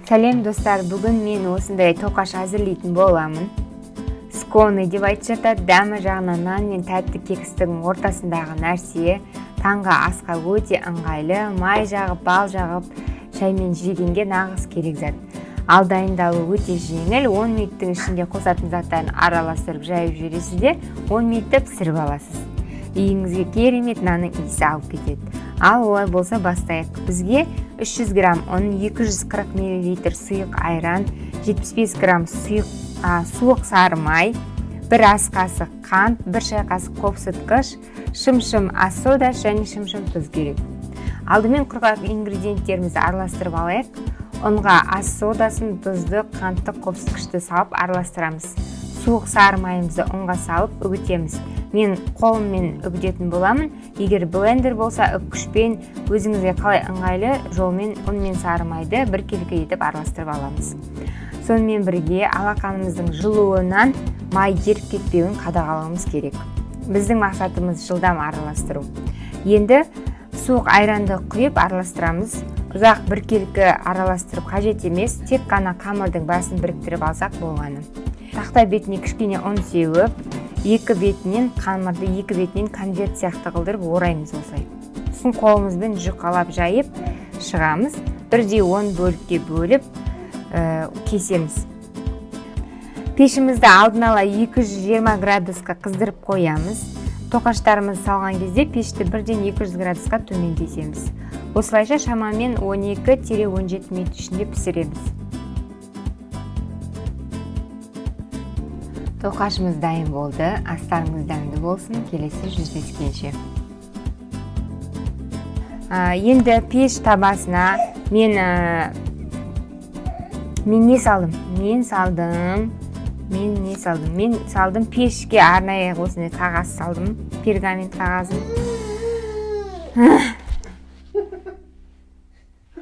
Сәлем достар, бүгін мен осындай тоқаш әзірлейтін боламын. Сконы деп айтып жатады, дәмі жағынан нан мен тәтті кекістің ортасындағы нәрсе. Таңға асқа өте ыңғайлы, май жағып, бал жағып, шаймен жегенге нағыз керек зат. Ал дайындалу өте жеңіл, 10 минуттың ішінде қосатын заттарын араластырып жайып жібересіз де 10 минутта пісіріп аласыз. Үйіңізге керемет нанның иісі алып кетеді. Ал олай болса бастайық. Бізге 300 грамм ұн, 240 мл сұйық айран, 75 грамм суық сары май, 1 ас қасық қант, 1 шай қасық қопсытқыш, шым-шым ас сода және шым-шым тұз керек. Алдымен құрғақ ингредиенттерімізді араластырып алайық. Ұнға ас содасын, тұзды, қантты, қопсытқышты салып араластырамыз. Суық сары майымызды ұнға салып үгітеміз. Мен қолыммен үгітетін боламын. Егер блендер болса, үккішпен өзіңізге қалай ыңғайлы жолмен ұн мен сары майды біркелкі етіп араластырып аламыз. Сонымен бірге алақанымыздың жылуынан май еріп кетпеуін қадағалауымыз керек. Біздің мақсатымыз жылдам араластыру. Енді суық айранды құйып араластырамыз. Ұзақ біркелкі араластырып қажет емес, тек қана қамырдың басын біріктіріп алсақ болғаны. Тақта бетіне кішкене ұн сеуіп, екі бетінен қамырды, екі бетінен конверт сияқты қылдырып ораймыз осылай. Сосын қолымызбен жұқалап жайып шығамыз. 1/10 бөлікке бөліп кесеміз. Пешімізді алдын ала 220 градусқа қыздырып қоямыз. Тоқаштарымызды салған кезде пешті 1-200 градусқа төмендетеміз. Осылайша шамамен 12-17 минут ішінде пісіреміз. Тоқашымыз дайын болды. Астарыңыз дәмді болсын. Келесі жүздескенше. Енді пеш табасына мен не салдым? Мен салдым пешке арнайы осындай қағаз салдым. Пергамент қағазын.